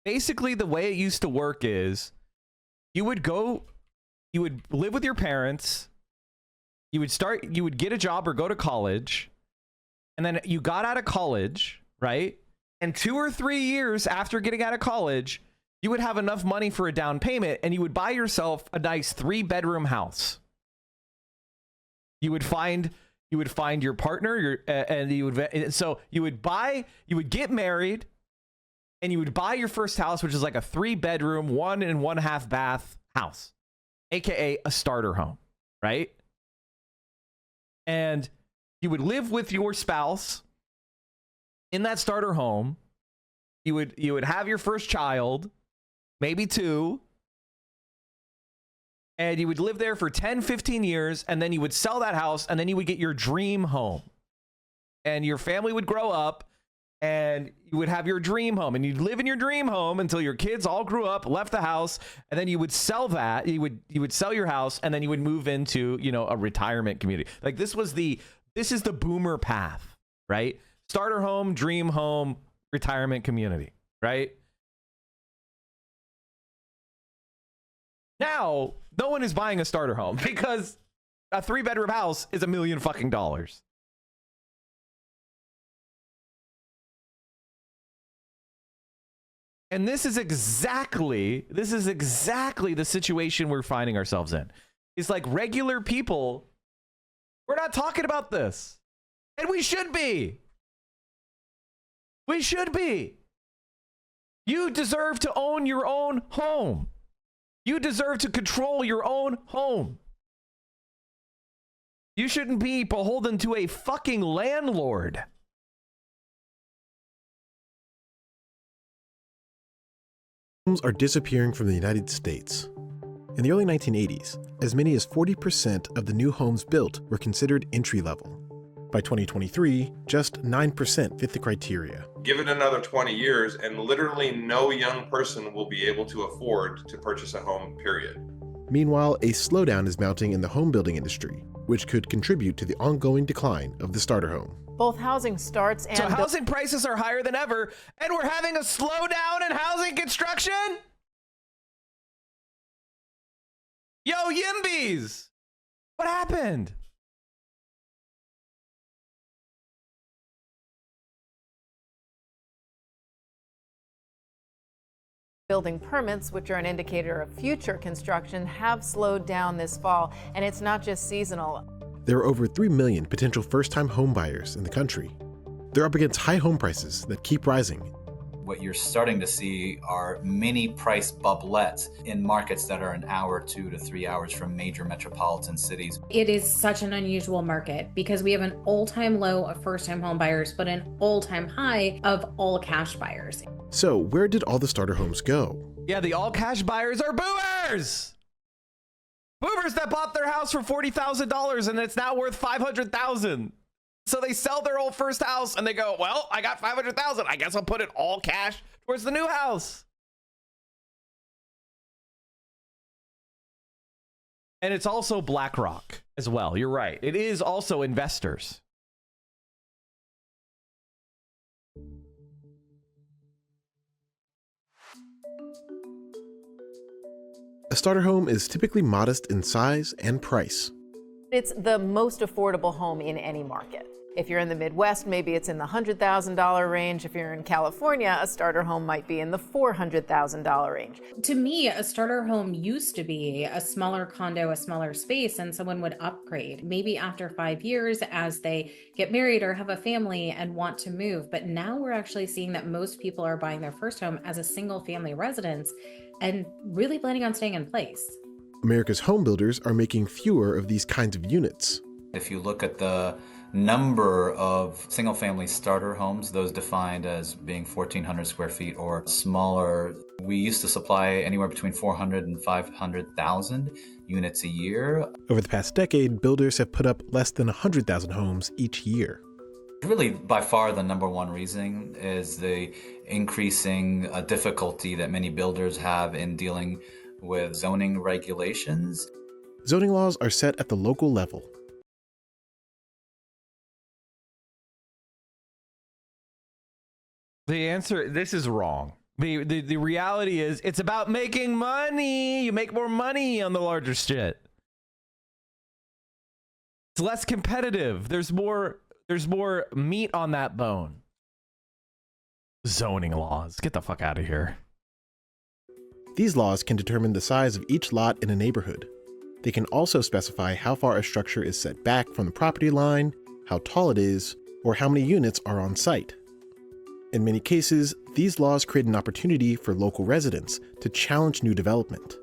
basically the way it used to work is you would live with your parents, you would get a job or go to college, and then you got out of college, right? And 2 or 3 years after getting out of college, you would have enough money for a down payment and you would buy yourself a nice 3-bedroom house. You would find your partner, and you would get married, and you would buy your first house, which is like a 3-bedroom, 1 and 1/2 bath house, aka a starter home, right? And you would live with your spouse in that starter home. You would have your first child, maybe 2. And you would live there for 10, 15 years, and then you would sell that house, and then you would get your dream home. And your family would grow up, and you would have your dream home, and you'd live in your dream home until your kids all grew up, left the house, and then you would sell that. You would sell your house, and then you would move into, a retirement community. Like this is the boomer path, right? Starter home, dream home, retirement community, right? Now, no one is buying a starter home because a 3-bedroom house is $1 million fucking dollars. And this is exactly the situation we're finding ourselves in. It's like regular people, we're not talking about this. And we should be. We should be. You deserve to own your own home. You deserve to control your own home. You shouldn't be beholden to a fucking landlord. Homes are disappearing from the United States. In the early 1980s, as many as 40% of the new homes built were considered entry-level. By 2023, just 9% fit the criteria. Give it another 20 years and literally no young person will be able to afford to purchase a home, period. Meanwhile, a slowdown is mounting in the home building industry, which could contribute to the ongoing decline of the starter home. Both housing starts and... So housing prices are higher than ever, and we're having a slowdown in housing construction? Yo, Yimbies! What happened? Building permits, which are an indicator of future construction, have slowed down this fall, and it's not just seasonal. There are over 3 million potential first-time home buyers in the country. They're up against high home prices that keep rising. What you're starting to see are mini price bubblets in markets that are an hour, 2 to 3 hours from major metropolitan cities. It is such an unusual market because we have an all-time low of first-time home buyers, but an all-time high of all cash buyers. So where did all the starter homes go? Yeah, the all cash buyers are boomers. Boomers that bought their house for $40,000 and it's now worth $500,000. So they sell their old first house and they go, well, I got $500,000. I guess I'll put it all cash towards the new house. And it's also BlackRock as well. You're right. It is also investors. A starter home is typically modest in size and price. It's the most affordable home in any market. If you're in the Midwest, maybe it's in the $100,000 range. If you're in California, a starter home might be in the $400,000 range. To me, a starter home used to be a smaller condo, a smaller space, and someone would upgrade. Maybe after 5 years as they get married or have a family and want to move. But now we're actually seeing that most people are buying their first home as a single family residence and really planning on staying in place. America's home builders are making fewer of these kinds of units. If you look at the number of single-family starter homes, those defined as being 1,400 square feet or smaller, we used to supply anywhere between 400 and 500,000 units a year. Over the past decade, builders have put up less than 100,000 homes each year. Really, by far, the number one reason is the increasing difficulty that many builders have in dealing with zoning regulations. Zoning laws are set at the local level. The answer, this is wrong. The reality is it's about making money. You make more money on the larger shit. It's less competitive. There's more meat on that bone. Zoning laws. Get the fuck out of here. These laws can determine the size of each lot in a neighborhood. They can also specify how far a structure is set back from the property line, how tall it is, or how many units are on site. In many cases, these laws create an opportunity for local residents to challenge new development.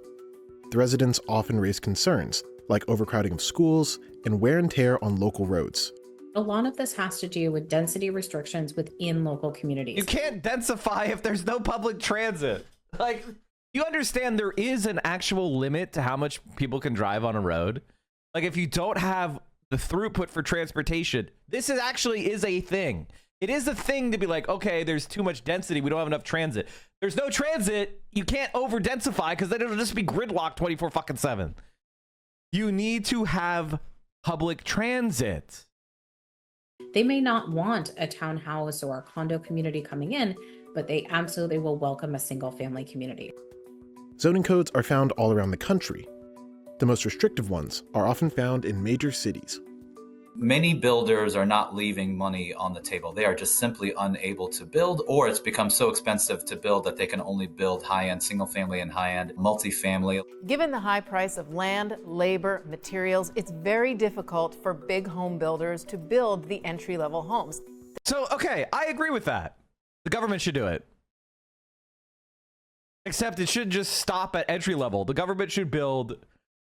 The residents often raise concerns like overcrowding of schools and wear and tear on local roads. A lot of this has to do with density restrictions within local communities. You can't densify if there's no public transit. Like, you understand there is an actual limit to how much people can drive on a road. Like, if you don't have the throughput for transportation, this is actually a thing. It is a thing to be like, okay, there's too much density. We don't have enough transit. There's no transit. You can't over densify because then it'll just be gridlocked 24/7. You need to have public transit. They may not want a townhouse or a condo community coming in, but they absolutely will welcome a single family community. Zoning codes are found all around the country. The most restrictive ones are often found in major cities. Many builders are not leaving money on the table. They are just simply unable to build, or it's become so expensive to build that they can only build high-end single family and high-end multifamily. Given the high price of land, labor, materials, it's very difficult for big home builders to build the entry-level homes. So, okay, I agree with that. The government should do it. Except it should just stop at entry level. The government should build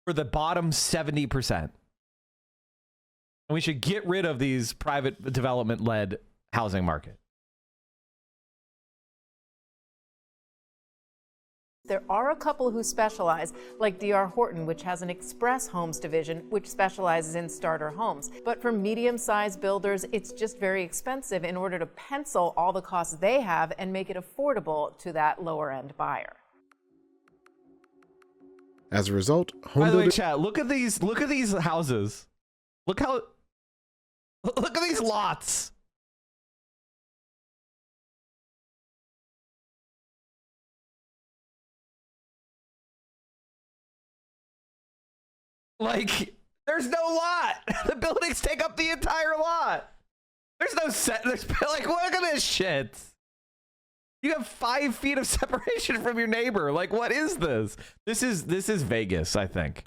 for the bottom 70%. And we should get rid of these private development-led housing market. There are a couple who specialize, like D.R. Horton, which has an express homes division, which specializes in starter homes. But for medium-sized builders, it's just very expensive in order to pencil all the costs they have and make it affordable to that lower-end buyer. As a result, home By the way, builders... chat, look at these houses. Look at these lots. Like, there's no lot. The buildings take up the entire lot. There's no set. There's like, look at this shit. You have 5 feet of separation from your neighbor. Like, what is this? This is Vegas, I think.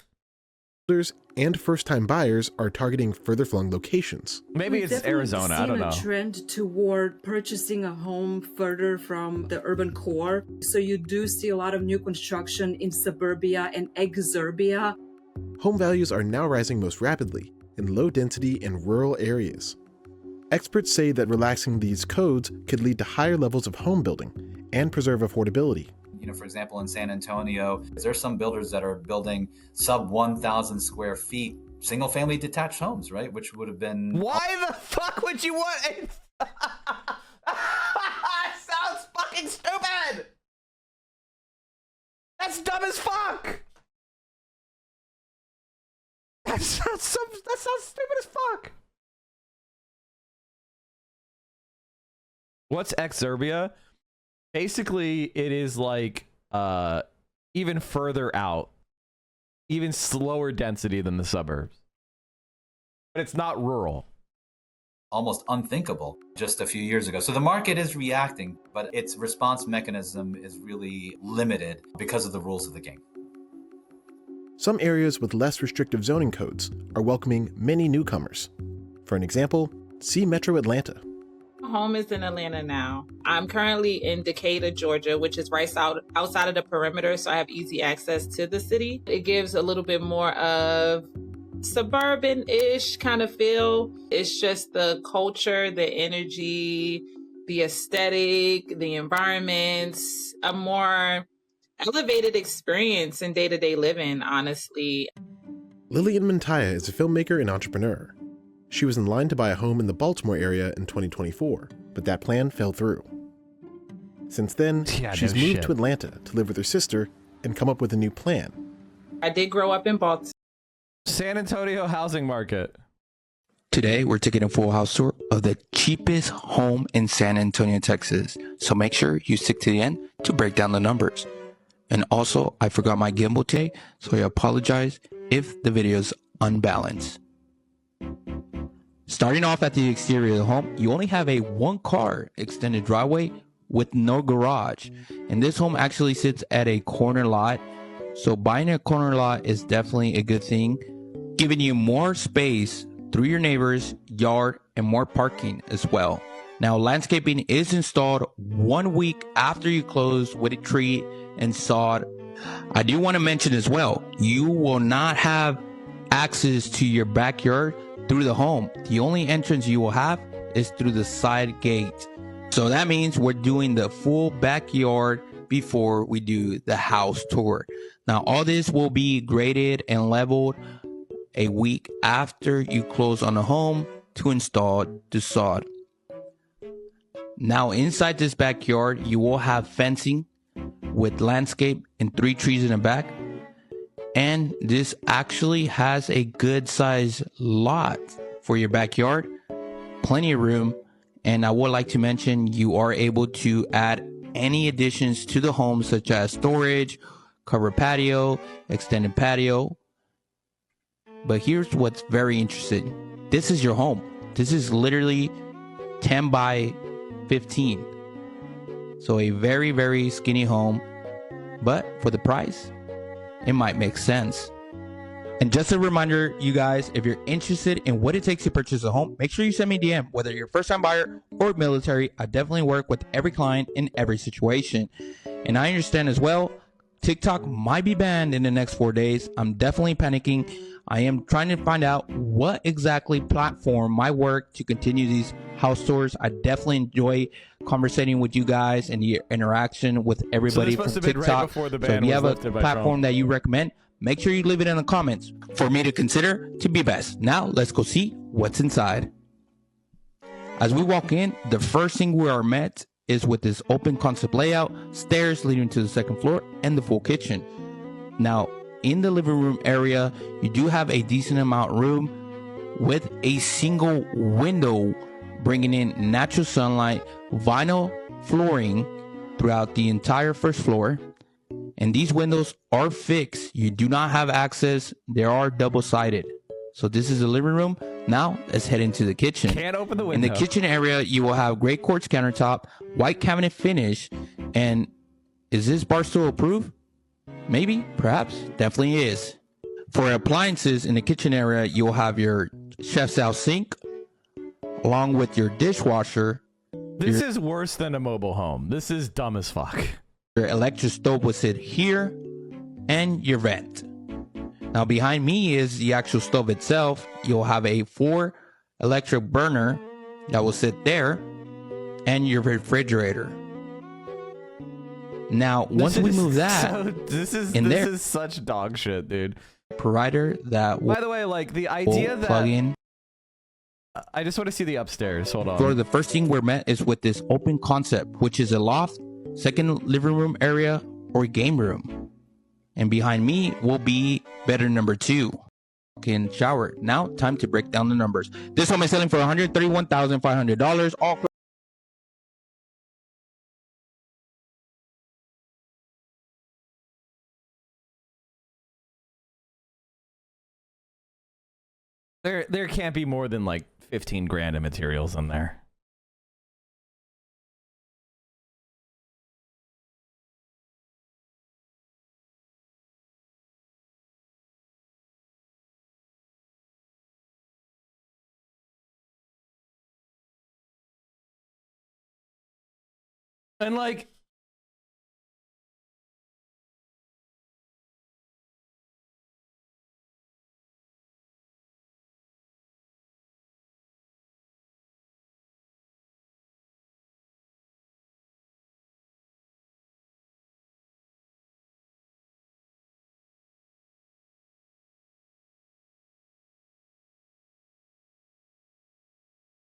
Builders and first-time buyers are targeting further-flung locations. Maybe it's Arizona. I don't know. We've definitely seen a trend toward purchasing a home further from the urban core. So you do see a lot of new construction in suburbia and exurbia. Home values are now rising most rapidly in low-density and rural areas. Experts say that relaxing these codes could lead to higher levels of home building and preserve affordability. You know, for example, in San Antonio, there's some builders that are building sub 1,000 square feet single family detached homes, right? Which would have been... Why the fuck would you want it? Sounds fucking stupid. That's dumb as fuck. That sounds stupid as fuck. What's exurbia? Basically, it is like even further out, even slower density than the suburbs. But it's not rural. Almost unthinkable just a few years ago. So the market is reacting, but its response mechanism is really limited because of the rules of the game. Some areas with less restrictive zoning codes are welcoming many newcomers. For an example, see Metro Atlanta. Home is in Atlanta now. I'm currently in Decatur, Georgia, which is right outside of the perimeter, so I have easy access to the city. It gives a little bit more of suburban-ish kind of feel. It's just the culture, the energy, the aesthetic, the environments, a more elevated experience in day-to-day living, honestly. Lillian Mantaya is a filmmaker and entrepreneur. She was in line to buy a home in the Baltimore area in 2024, but that plan fell through. Since then, she's moved to Atlanta to live with her sister and come up with a new plan. I did grow up in Baltimore. San Antonio housing market. Today, we're taking a full house tour of the cheapest home in San Antonio, Texas. So make sure you stick to the end to break down the numbers. And also, I forgot my gimbal today, so I apologize if the video is unbalanced. Starting off at the exterior of the home, you only have a 1-car extended driveway with no garage. And this home actually sits at a corner lot. So buying a corner lot is definitely a good thing, giving you more space through your neighbor's yard and more parking as well. Now, landscaping is installed 1 week after you close with a tree and sod. I do want to mention as well, you will not have access to your backyard through the home. The only entrance you will have is through the side gate. So that means we're doing the full backyard before we do the house tour. Now, all this will be graded and leveled a week after you close on the home to install the sod. Now, inside this backyard, you will have fencing with landscape and 3 trees in the back. And this actually has a good size lot for your backyard, plenty of room. And I would like to mention you are able to add any additions to the home, such as storage, covered patio, extended patio. But here's what's very interesting. This is your home. This is literally 10 by 15. So a very, very skinny home, but for the price, it might make sense. And just a reminder, you guys, if you're interested in what it takes to purchase a home, make sure you send me a DM, whether you're a first-time buyer or military. I definitely work with every client in every situation. And I understand as well, TikTok might be banned in the next 4 days. I'm definitely panicking. I am trying to find out what exactly platform might work to continue these house tours. I definitely enjoy conversating with you guys and the interaction with everybody from TikTok. Right before the ban so if you have a by platform Trump that you recommend, make sure you leave it in the comments for me to consider to be best. Now let's go see what's inside. As we walk in, the first thing we are met is with this open concept layout, stairs leading to the second floor, and the full kitchen. Now, in the living room area, you do have a decent amount of room with a single window bringing in natural sunlight, vinyl flooring throughout the entire first floor. And these windows are fixed. You do not have access. They are double-sided. So this is the living room. Now let's head into the kitchen. Can't open the window. In the kitchen area, you will have gray quartz countertop, white cabinet finish, and is this Barstool approved? Maybe, perhaps, definitely is. For appliances in the kitchen area, you'll have your chef's house sink, along with your dishwasher. This is worse than a mobile home. This is dumb as fuck. Your electric stove will sit here, and your vent. Now behind me is the actual stove itself. You'll have a 4 electric burner that will sit there, and your refrigerator. Now, once we move that, this is such dog shit, dude. Provider that will, by the way, like the idea that plug in. I just want to see the upstairs. Hold on. For the first thing we're met is with this open concept, which is a loft, second living room area, or game room. And behind me will be bedroom number 2. In shower. Now, time to break down the numbers. This home is selling for $131,500. All there can't be more than like 15 grand in materials in there. And like,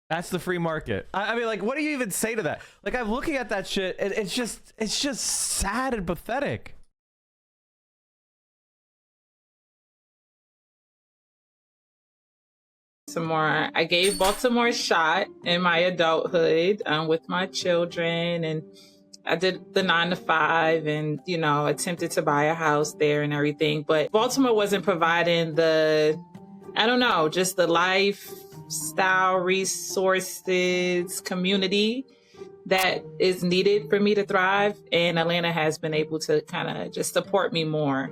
that's the free market. I mean, like, what do you even say to that? Like, I'm looking at that shit, and it's just sad and pathetic. Baltimore. I gave Baltimore a shot in my adulthood with my children, and I did the 9 to 5 and, you know, attempted to buy a house there and everything. But Baltimore wasn't providing the, I don't know, just the lifestyle, resources, community that is needed for me to thrive. And Atlanta has been able to kind of just support me more.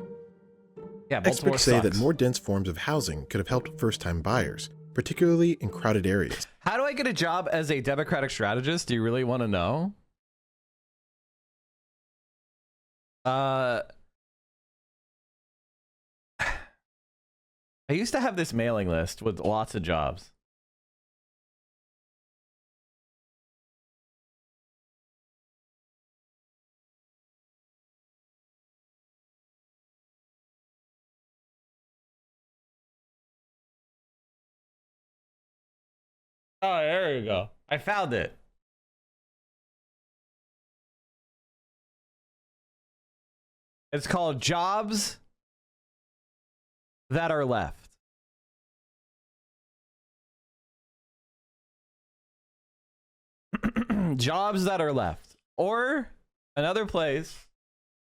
Yeah, Baltimore Experts say sucks. that more dense forms of housing could have helped first-time buyers, particularly in crowded areas. How do I get a job as a Democratic strategist? Do you really want to know? I used to have this mailing list with lots of jobs. Oh, there you go. I found it. It's called Jobs That Are Left. Jobs that are left. Or another place,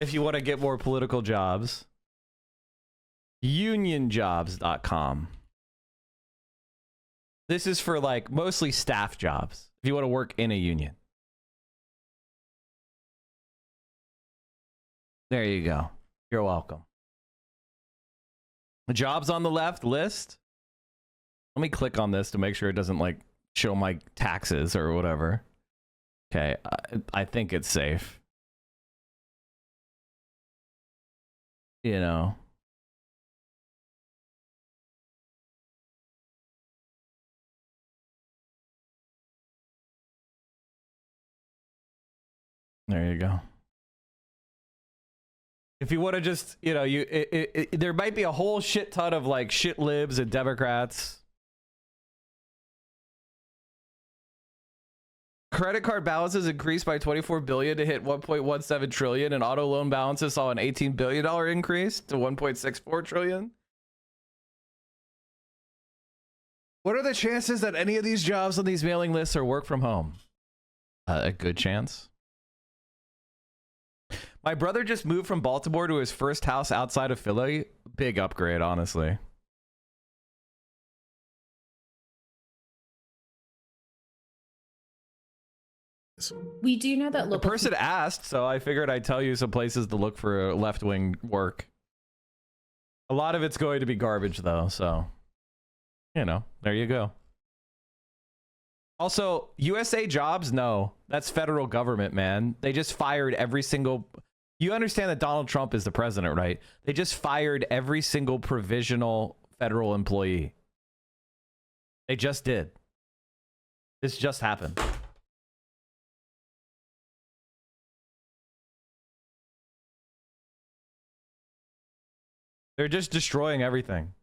if you want to get more political jobs, unionjobs.com. This is for like mostly staff jobs, if you want to work in a union. There you go. You're welcome. The jobs on the left list. Let me click on this to make sure it doesn't like show my taxes or whatever. Okay, I think it's safe. You know. There you go. If you want to just, you know, there might be a whole shit ton of like shit libs and Democrats. Credit card balances increased by 24 billion to hit 1.17 trillion, and auto loan balances saw an $18 billion increase to 1.64 trillion. What are the chances that any of these jobs on these mailing lists are work from home? A good chance. My brother just moved from Baltimore to his first house outside of Philly. Big upgrade, honestly. We do know that The person asked, so I figured I'd tell you some places to look for left-wing work. A lot of it's going to be garbage, though, so, you know, there you go. Also, USA Jobs, no. That's federal government, man. They just fired every single... You understand that Donald Trump is the president, right? They just fired every single provisional federal employee. They just did. This just happened. They're just destroying everything.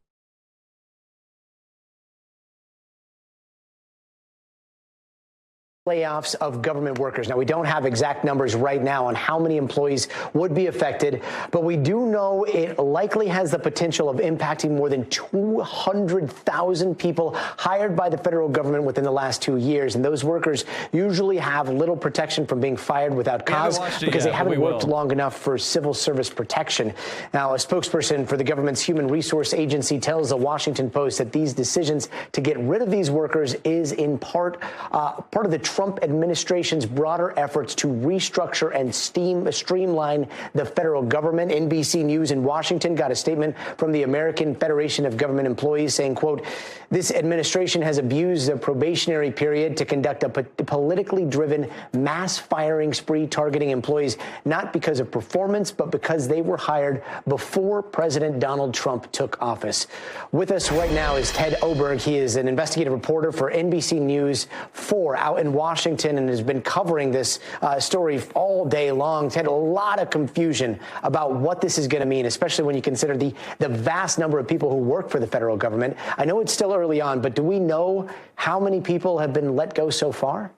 Layoffs of government workers. Now, we don't have exact numbers right now on how many employees would be affected, but we do know it likely has the potential of impacting more than 200,000 people hired by the federal government within the last 2 years. And those workers usually have little protection from being fired without cause because they haven't worked long enough for civil service protection. Now, a spokesperson for the government's Human Resource Agency tells the Washington Post that these decisions to get rid of these workers is in part of the Trump administration's broader efforts to restructure and streamline the federal government. NBC News in Washington got a statement from the American Federation of Government Employees saying, quote, this administration has abused the probationary period to conduct a politically driven mass firing spree targeting employees, not because of performance, but because they were hired before President Donald Trump took office. With us right now is Ted Oberg. He is an investigative reporter for NBC News 4 out in Washington and has been covering this story all day long. Ted, a lot of confusion about what this is going to mean, especially when you consider the vast number of people who work for the federal government. I know it's still early on, but do we know how many people have been let go so far?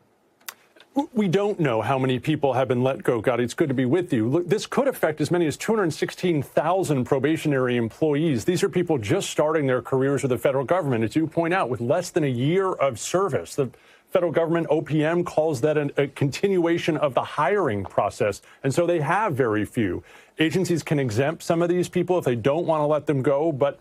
We don't know how many people have been let go, Gotti. It's good to be with you. Look, this could affect as many as 216,000 probationary employees. These are people just starting their careers with the federal government, as you point out, with less than a year of service. The federal government, OPM, calls that a continuation of the hiring process. And so they have very few. Agencies can exempt some of these people if they don't want to let them go, but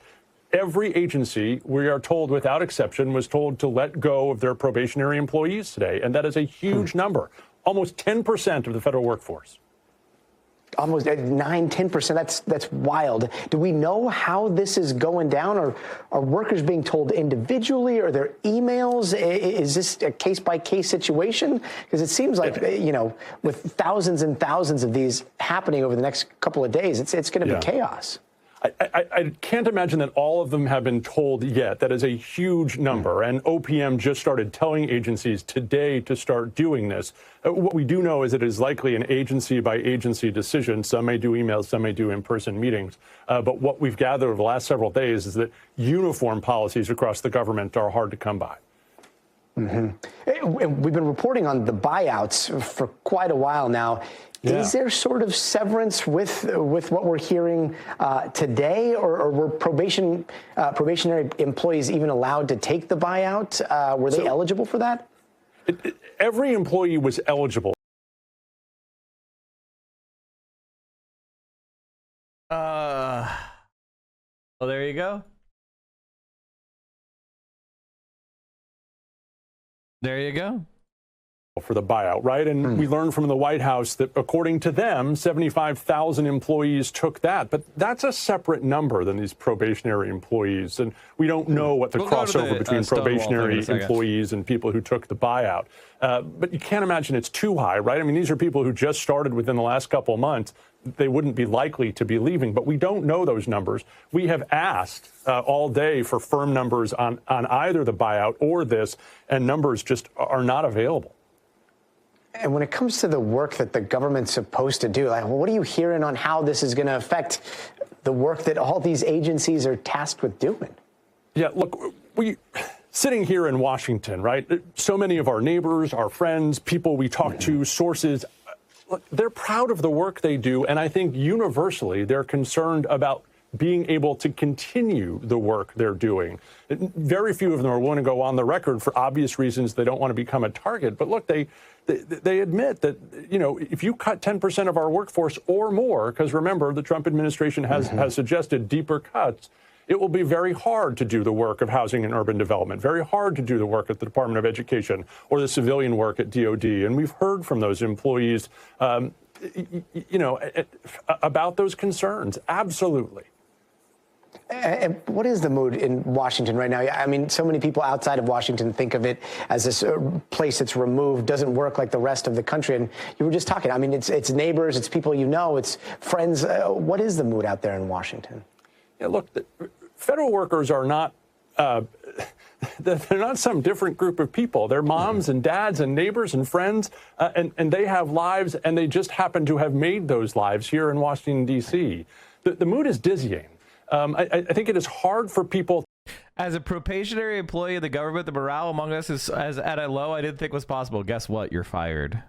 every agency, we are told without exception, was told to let go of their probationary employees today. And that is a huge number, almost 10% of the federal workforce. Almost 9–10%. That's wild. Do we know how this is going down? Or are workers being told individually? Are there emails? Is this a case-by-case situation? Because it seems like, you know, with thousands and thousands of these happening over the next couple of days, it's going to be chaos. I can't imagine that all of them have been told yet. That is a huge number. And OPM just started telling agencies today to start doing this. What we do know is it is likely an agency-by-agency decision. Some may do emails, some may do in-person meetings. But what we've gathered over the last several days is that uniform policies across the government are hard to come by. Mm-hmm. We've been reporting on the buyouts for quite a while now. Yeah. Is there sort of severance with what we're hearing today, or were probationary employees even allowed to take the buyout? Were they eligible for that? Every employee was eligible. Well, there you go. There you go. For the buyout, right? And we learned from the White House that according to them, 75,000 employees took that. But that's a separate number than these probationary employees. And we don't know what the crossover between probationary employees and people who took the buyout. But you can't imagine it's too high, right? I mean, these are people who just started within the last couple of months. They wouldn't be likely to be leaving, but we don't know those numbers. We have asked all day for firm numbers on either the buyout or this, and numbers just are not available. And when it comes to the work that the government's supposed to do, like, what are you hearing on how this is going to affect the work that all these agencies are tasked with doing? Yeah, look, sitting here in Washington, right? So many of our neighbors, our friends, people we talk to, sources, look, they're proud of the work they do. And I think universally they're concerned about being able to continue the work they're doing. Very few of them are willing to go on the record for obvious reasons. They don't want to become a target. But look, they admit that, you know, if you cut 10% of our workforce or more, because remember, the Trump administration has suggested deeper cuts, it will be very hard to do the work of housing and urban development, very hard to do the work at the Department of Education or the civilian work at DOD. And we've heard from those employees, you know, about those concerns. Absolutely. And what is the mood in Washington right now? I mean, so many people outside of Washington think of it as this place that's removed, doesn't work like the rest of the country. And you were just talking, I mean, it's neighbors, it's people you know, it's friends. What is the mood out there in Washington? Yeah, look, federal workers are not, they're not some different group of people. They're moms and dads and neighbors and friends, and they have lives, and they just happen to have made those lives here in Washington, D.C. The mood is dizzying. I think it is hard for people. As a probationary employee of the government, the morale among us is at a low I didn't think was possible. Guess what? You're fired.